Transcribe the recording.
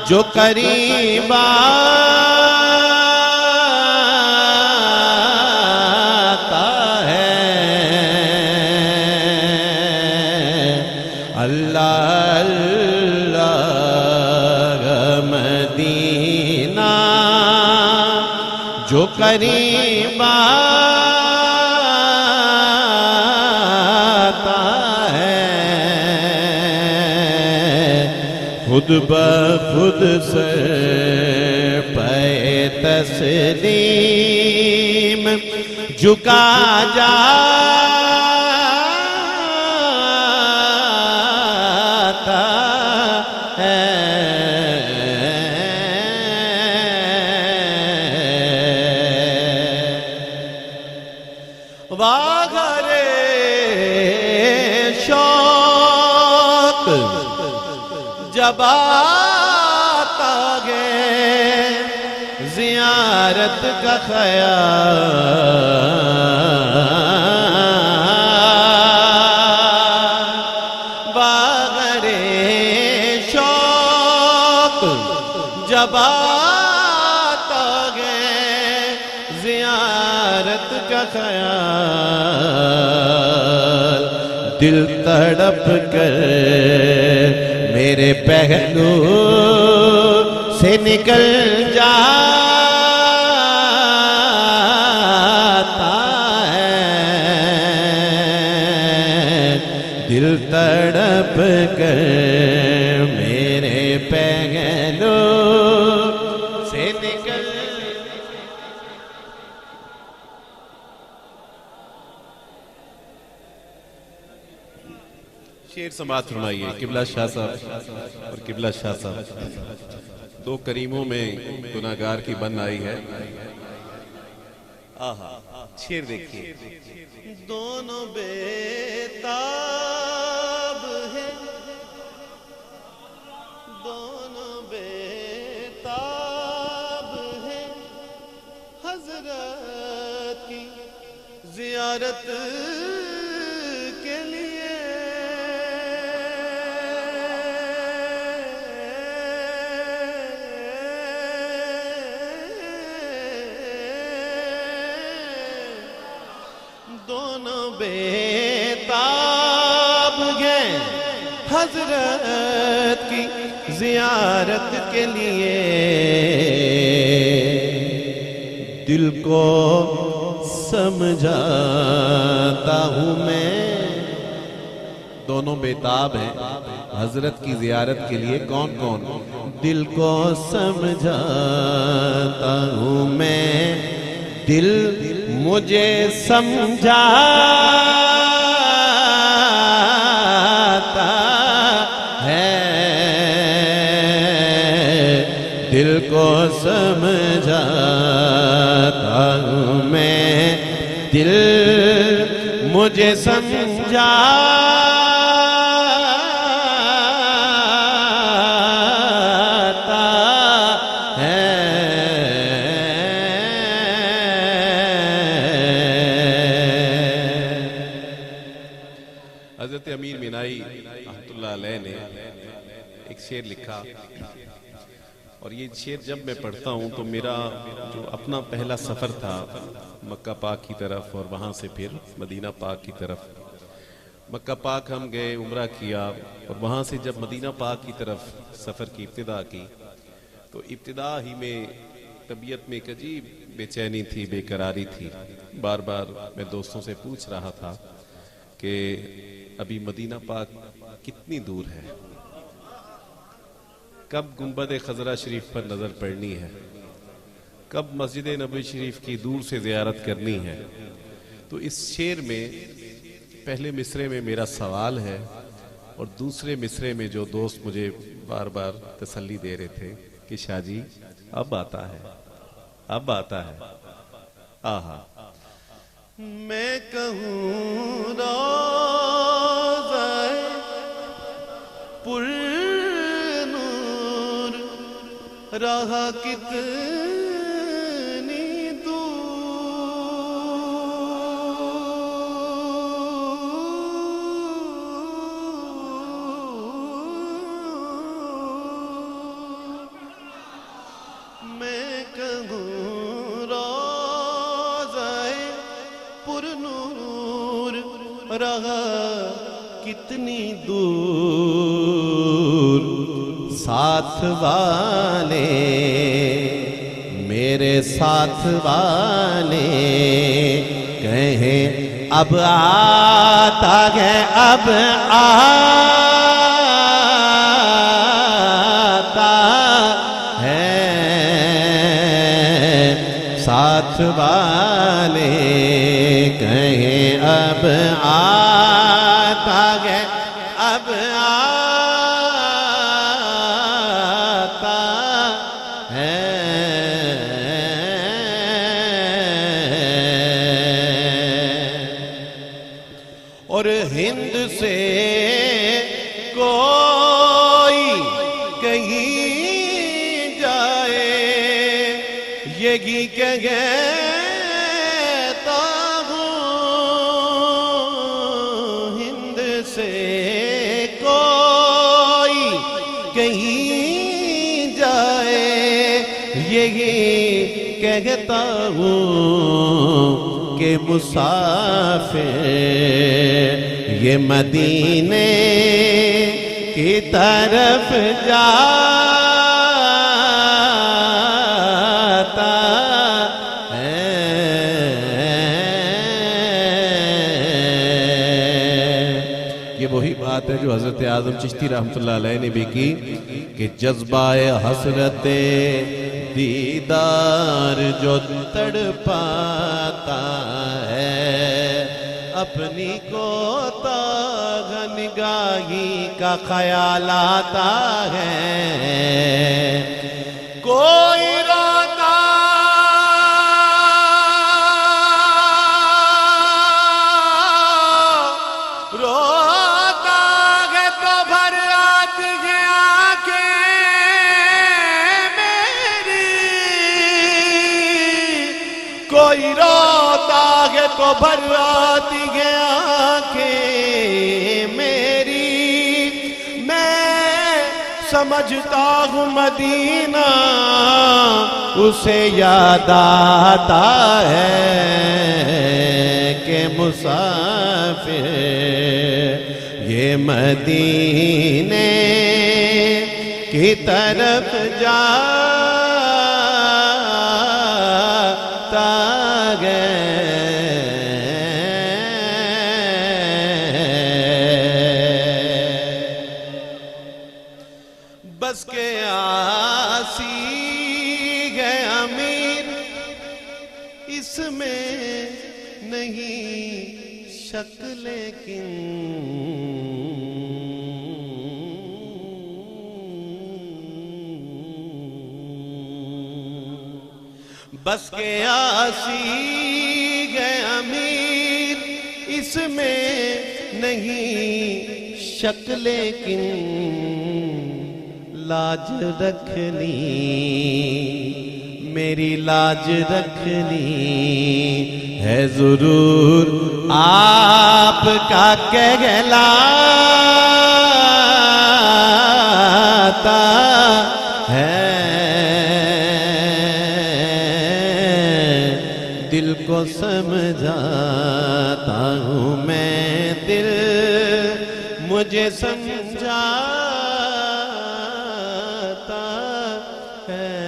जो करीब आता है। अल्लाह अल्लाह मदीना जो करीब आता है, खुद ब खुद से पे तस्लीम झुका जाता है। वागरे शौक जब आता गे ज़ियारत का ख़याल, बाग़रे शौक जब आता गे ज़ियारत का ख़याल, दिल तड़प कर मेरे पहलू से निकल जाता है। दिल तड़प कर मेरे पहलू से निकल। शेर समात फरमाइए किबला शाह साहब और किबला शाह साहब। दो करीमों में गुनाहगार की बन आई है। आहा, शेर देखिए। दोनों बेताब है, दोनों बेताब है हजरत की जियारत के लिए। दोनों बेताब हैं हजरत की जियारत के लिए। दिल को समझाता हूँ मैं। दोनों बेताब हैं हजरत की जियारत के लिए। कौन कौन? दिल को समझाता हूँ मैं, दिल मुझे समझाता है। दिल को समझाता हूँ मैं, दिल मुझे समझाता है। हज़रत अमीर मीनाई रहमतुल्लाह अलैह ने एक शेर लिखा, और ये शेर जब मैं पढ़ता हूँ तो मेरा जो अपना पहला सफ़र था मक्का पाक की तरफ और वहाँ से फिर मदीना पाक की तरफ। मक्का पाक हम गए, उम्रा किया, और वहाँ से जब मदीना पाक की तरफ सफ़र की इब्तिदा की तो इब्तिदा ही में तबीयत में एक अजीब बेचैनी थी, बेकरारी थी। बार बार मैं दोस्तों से पूछ रहा था कि अभी मदीना पाक कितनी दूर है, कब गुंबद खजरा शरीफ पर नजर पड़नी है, कब मस्जिद नबी शरीफ की दूर से ज़ियारत करनी है। तो इस शेर में पहले मिसरे में मेरा सवाल है, और दूसरे मिसरे में जो दोस्त मुझे बार बार तसल्ली दे रहे थे कि शाह जी अब आता है, अब आता है। आहा, मैं कहूँ रोज़े पुरनूर रहा कितनी दूर, कहा कितनी दूर साथ वाले, मेरे साथ वाले कहें अब आता है, अब आता है। साथ वाले कहें अब आता है, अब आता है। और हिंद से कोई कहीं जाए, यही कहता हूँ। हिंद से कोई कहीं जाए, यही कहता हूँ कि मुसाफिर ये मदीने की तरफ जाता है। ये वही बात है जो हजरत आज़म चिश्ती रहमतुल्लाह अलैह ने भी की कि जज्बाए हसरते दीदार जो तड़पाता है, अपनी कोताह निगाही का ख्याल आता है। कोई रोता रोता है तो भर आती है आंखें मेरी, कोई रोता है तो भर आती है आंखें मेरी। मैं समझता हूँ मदीना उसे याद आता है कि मुसाफिर ये मदीने की तरफ जाता है। बस के आसी है अमीर, इसमें नहीं शक, लेकिन बस के आसी है अमीर, इसमें नहीं शक, लेकिन लाज रखनी, मेरी लाज रखनी है जरूर आपका कहलाता है। दिल को समझाता हूँ मैं, दिल मुझे समझाता है।